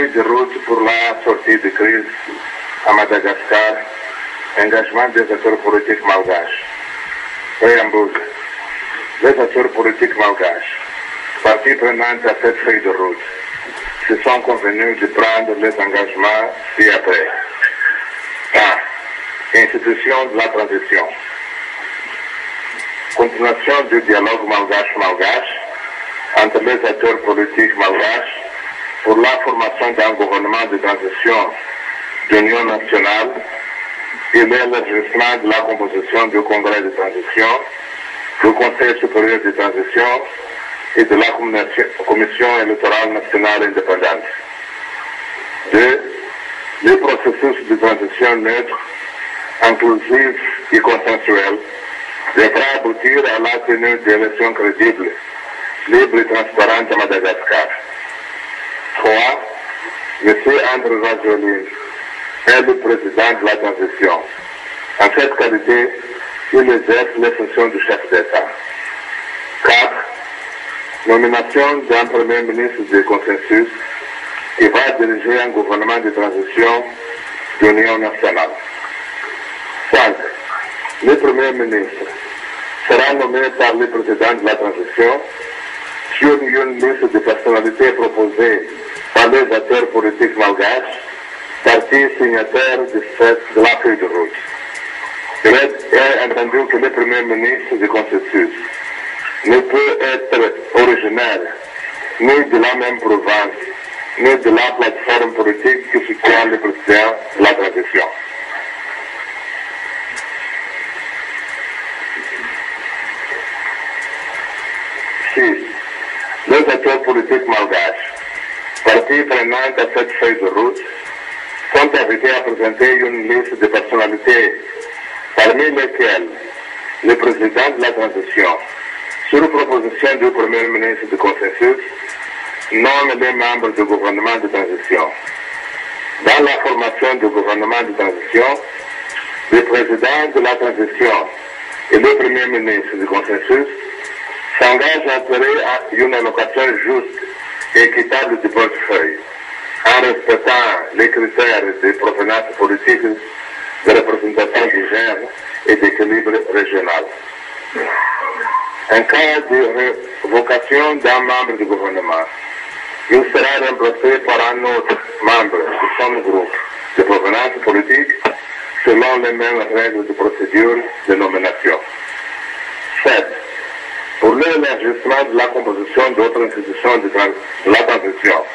feuille de route pour la sortie de crise à Madagascar, engagement des acteurs politiques malgaches. Préambule. Les acteurs politiques malgaches, parties prenantes à cette feuille de route, se sont convenus de prendre les engagements ci-après. A. Institution de la transition. Continuation du dialogue malgache-malgache entre les acteurs politiques malgaches pour la formation d'un gouvernement de transition d'union nationale et l'élargissement de la composition du Congrès de transition, du Conseil supérieur de transition et de la Commission électorale nationale indépendante. 2. Le processus de transition neutre, inclusif et consensuel devra aboutir à la tenue d'élections crédibles, libres et transparentes à Madagascar. 3. M. André Rajoelina est le président de la transition. En cette qualité, il exerce les fonctions du chef d'État. 4. Nomination d'un Premier ministre de consensus qui va diriger un gouvernement de transition d'union nationale. 5. Le Premier ministre sera nommé par le président de la transition sur une liste de personnalités proposées par les acteurs politiques malgaches, partis signataires de la feuille de route. Il est entendu que le Premier ministre du consensus ne peut être originaire ni de la même province, ni de la plateforme politique qui soutient le président de la transition. Les acteurs politiques malgaches, parties prenantes à cette feuille de route, sont invités à présenter une liste de personnalités, parmi lesquelles le président de la transition, sur proposition du Premier ministre du consensus, nomme les membres du gouvernement de transition. Dans la formation du gouvernement de transition, le président de la transition et le Premier ministre du consensus s'engagent à opérer à une allocation juste et équitable du portefeuille, en respectant les critères de provenance politique, de représentation du genre et d'équilibre régional. En cas de révocation d'un membre du gouvernement, il sera remplacé par un autre membre de son groupe de provenance politique selon les mêmes règles de procédure de nomination. 7. Pour l'élargissement de la composition d'autres institutions de la transition,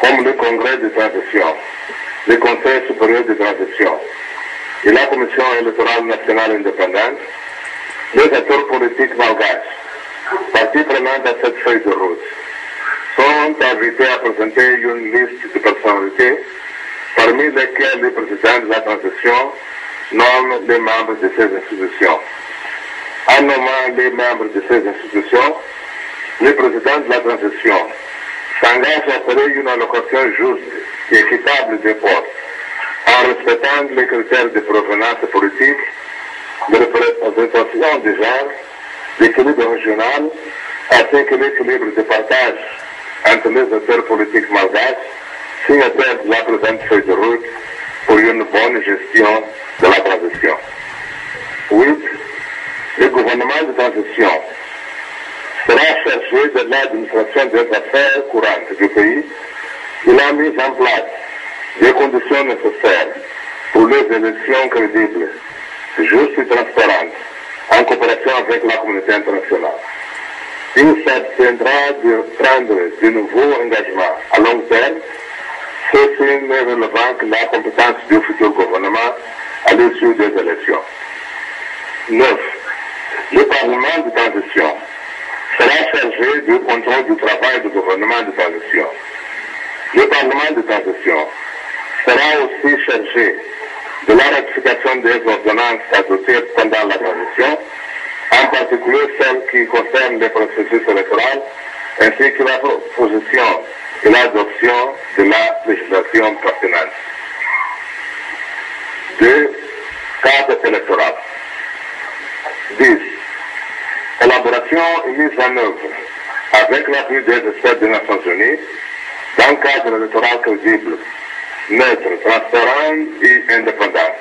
comme le Congrès de transition, le Conseil supérieur de transition et la Commission électorale nationale indépendante, les acteurs politiques malgaches, parties prenantes à cette feuille de route, sont invités à présenter une liste de personnalités parmi lesquelles le président de la transition nomme les membres de ces institutions. En nommant les membres de ces institutions, le président de la transition s'engage à faire une allocation juste et équitable des postes en respectant les critères de provenance politique, de représentation du genre, d'équilibre régional, ainsi que l'équilibre de partage entre les acteurs politiques malgaches, signataires de la présente feuille de route pour une bonne gestion de la transition. 8. Le gouvernement de transition sera chargé de l'administration des affaires courantes du pays. Il a mis en place les conditions nécessaires pour les élections crédibles, justes et transparentes, en coopération avec la communauté internationale. Il s'abstiendra de prendre de nouveaux engagements à long terme, ceci n'est relevant que la compétence du futur gouvernement à l'issue des élections. 9. Le Parlement de transition sera chargé du contrôle du travail du gouvernement de transition. Le Parlement de transition sera aussi chargé de la ratification des ordonnances adoptées pendant la transition, en particulier celles qui concernent les processus électoraux, ainsi que la proposition et l'adoption de la législation pertinente. 2. Cadre électoral. 10. Élaboration et mise en œuvre, avec l'appui des experts des Nations Unies, d'un cadre électoral crédible, neutre, transparent et indépendant,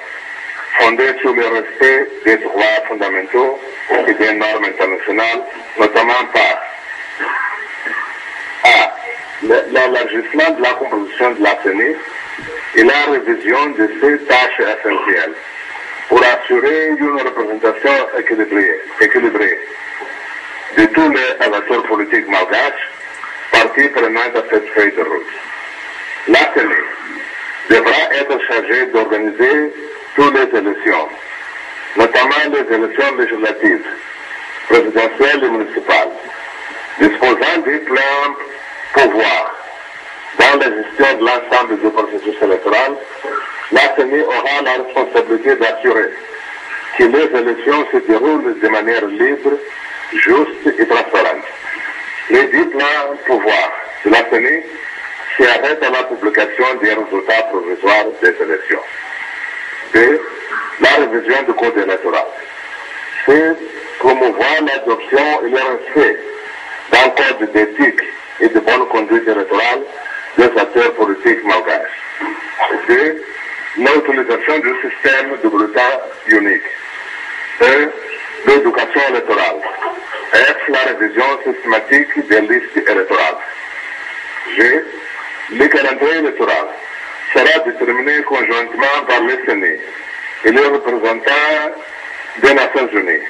fondé sur le respect des droits fondamentaux et des normes internationales, notamment par A. L'élargissement de la composition de la CENI et la révision de ses tâches essentielles pour assurer une représentation équilibrée de tous les acteurs politiques malgaches, partie prenante à cette feuille de route. La CENI devra être chargée d'organiser toutes les élections, notamment les élections législatives, présidentielles et municipales, disposant des pleins pouvoirs dans la gestion de l'ensemble du processus électoral. La CENI aura la responsabilité d'assurer que les élections se déroulent de manière libre, juste et transparente. Les 10 plans pouvoirs de la CENI s'arrêtent à la publication des résultats provisoires des élections. B. La révision du code électoral. C. Promouvoir l'adoption et le respect d'un code d'éthique et de bonne conduite électorale des acteurs politiques malgaches. D. L'utilisation du système de bulletin unique. E. L'éducation électorale. F. La révision systématique des listes électorales. G. Le calendrier électoral sera déterminé conjointement par le CENI et les représentants des Nations Unies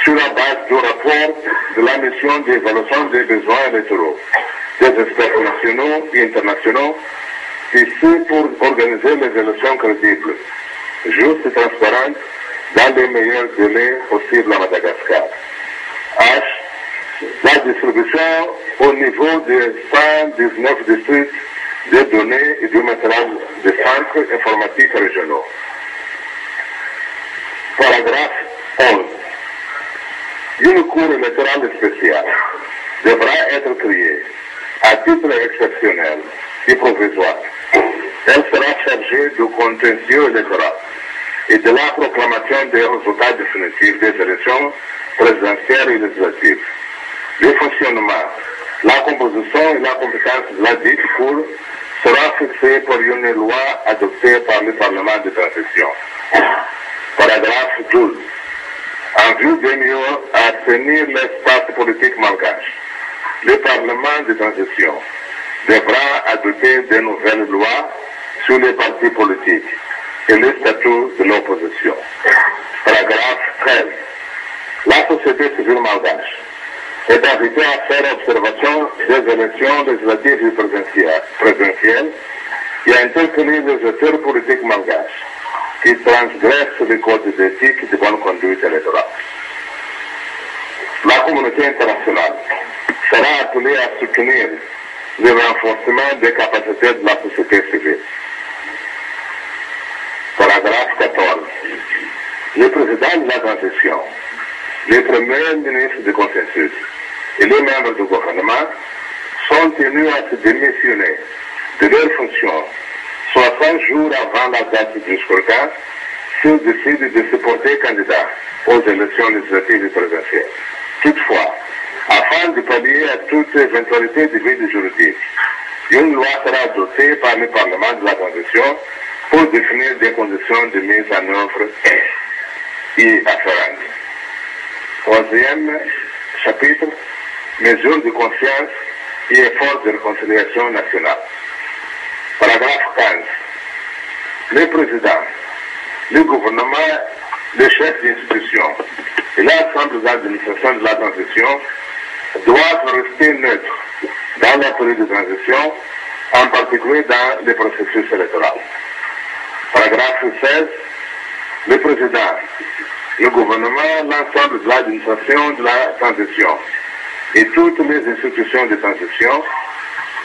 sur la base du rapport de la mission d'évaluation des besoins électoraux des experts nationaux et internationaux, ici pour organiser les élections crédibles, justes et transparentes dans les meilleurs délais possibles à Madagascar. H. La distribution au niveau des 119 districts des données et du matériel des centres informatiques régionaux. Paragraphe 11. Une cour électorale spéciale devra être créée à titre exceptionnel et provisoire. Elle sera chargée du contentieux électoral et de la proclamation des résultats définitifs des élections présidentielles et législatives. Le fonctionnement, la composition et la compétence de la dite cour sera fixée par une loi adoptée par le Parlement de transition. Paragraphe 12. En vue de mieux assainir l'espace politique malgache, le Parlement de transition devra adopter de nouvelles lois sur les partis politiques et le statut de l'opposition. Paragraphe 13. La société civile malgache est invitée à faire observation des élections législatives et présidentielles et à interpeller les acteurs politiques malgaches qui transgressent les codes d'éthique et de bonne conduite électorale. La communauté internationale sera appelée à soutenir le renforcement des capacités de la société civile. Paragraphe 14. Le président de la transition, le premier ministre du consensus et les membres du gouvernement sont tenus à se démissionner de leurs fonctions 60 jours avant la date du scrutin s'ils décident de se porter candidat aux élections législatives et présidentielles. Toutefois, afin de pallier à toute éventualité de vide juridique, une loi sera adoptée par le Parlement de la transition pour définir des conditions de mise en œuvre et afférentes. Troisième chapitre, mesures de confiance et efforts de réconciliation nationale. Paragraphe 15. Le président, le gouvernement, le chef d'institution et l'ensemble de l'administration de la transition doivent rester neutres dans la période de transition, en particulier dans le processus électoral. Paragraphe 16. Le président, le gouvernement, l'ensemble de l'administration de la transition et toutes les institutions de transition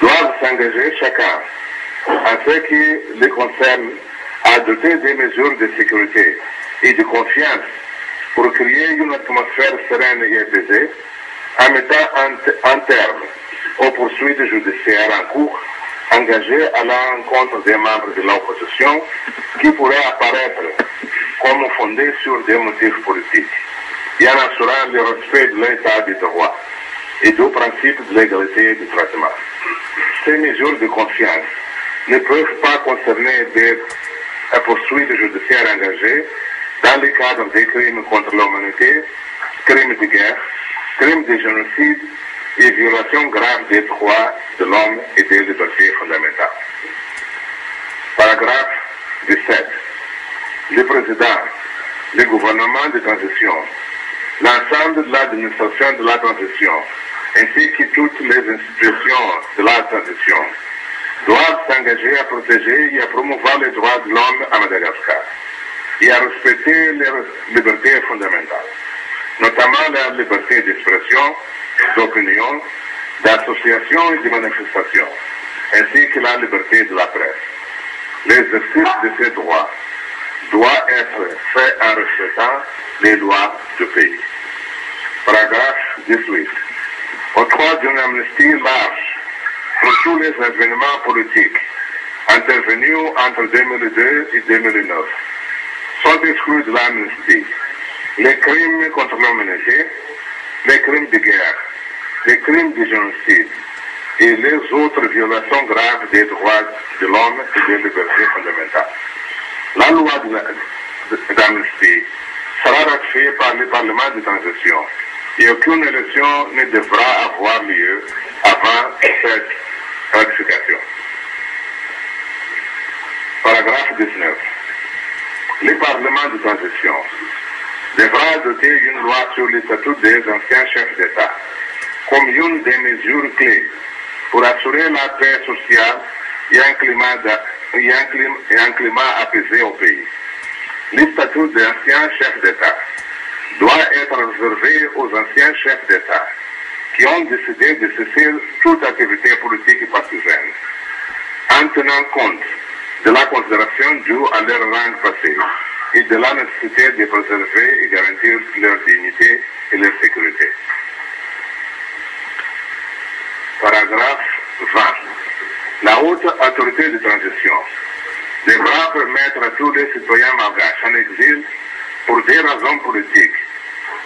doivent s'engager chacun en ce qui les concerne à adopter des mesures de sécurité et de confiance pour créer une atmosphère sereine et apaisée en mettant un terme aux poursuites judiciaires en cours engagées à l'encontre des membres de l'opposition qui pourraient apparaître comme fondées sur des motifs politiques et en assurant le respect de l'état du droit et du principe de l'égalité du traitement. Ces mesures de confiance ne peuvent pas concerner des poursuites judiciaires engagées dans le cadre des crimes contre l'humanité, crimes de guerre, crimes de génocide et violations graves des droits de l'homme et des libertés fondamentales. Paragraphe 17. Le président, le gouvernement de transition, l'ensemble de l'administration de la transition, ainsi que toutes les institutions de la transition, doivent s'engager à protéger et à promouvoir les droits de l'homme à Madagascar et à respecter les libertés fondamentales, notamment la liberté d'expression, d'opinion, d'association et de manifestation, ainsi que la liberté de la presse. L'exercice de ces droits doit être fait en respectant les lois du pays. Paragraphe 18. Octroi d'une amnistie large pour tous les événements politiques intervenus entre 2002 et 2009 sont exclus de l'amnistie les crimes contre l'humanité, les crimes de guerre, les crimes de génocide et les autres violations graves des droits de l'homme et des libertés fondamentales. La loi d'amnistie sera ratifiée par le Parlement de transition et aucune élection ne devra avoir lieu avant cette ratification. Paragraphe 19. Le Parlement de transition devra adopter une loi sur le statut des anciens chefs d'État comme une des mesures clés pour assurer la paix sociale et un climat apaisé au pays. Le statut des anciens chefs d'État doit être réservé aux anciens chefs d'État qui ont décidé de cesser toute activité politique et partisane, en tenant compte de la considération due à leur rang passé et de la nécessité de préserver et garantir leur dignité et leur sécurité. Paragraphe 20. La haute autorité de transition devra permettre à tous les citoyens malgaches en exil pour des raisons politiques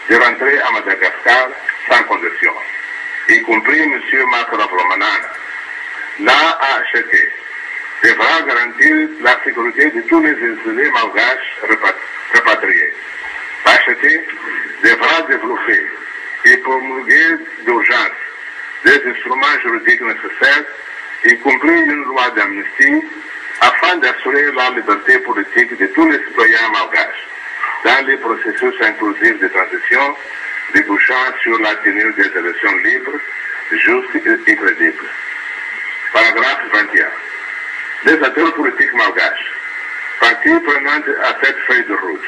de rentrer à Madagascar sans condition, y compris M. Makarabramanana. L'AHT devra garantir la sécurité de tous les exilés malgaches repatriés. L'AHT devra développer et promulguer d'urgence des instruments juridiques nécessaires, y compris une loi d'amnistie, afin d'assurer la liberté politique de tous les citoyens malgaches dans les processus inclusifs de transition, débouchant sur la tenue des élections libres, justes et crédibles. Paragraphe 21. Les acteurs politiques malgaches, parties prenantes à cette feuille de route,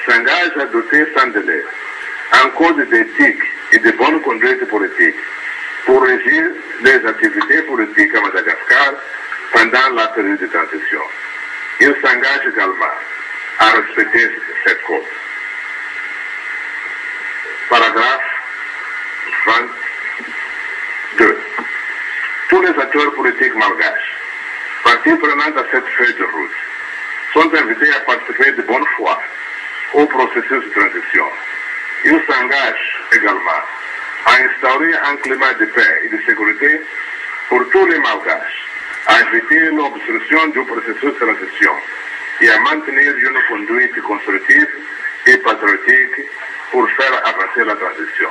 s'engagent à doter sans délai un code d'éthique et de bonne conduite politique pour régir les activités politiques à Madagascar pendant la période de transition. Ils s'engagent également à respecter cette code. Paragraphe 22. Tous les acteurs politiques malgaches, parties prenantes à cette feuille de route, sont invités à participer de bonne foi au processus de transition. Ils s'engagent également à instaurer un climat de paix et de sécurité pour tous les malgaches, à éviter l'obstruction du processus de transition et à maintenir une conduite constructive et patriotique pour faire avancer la transition.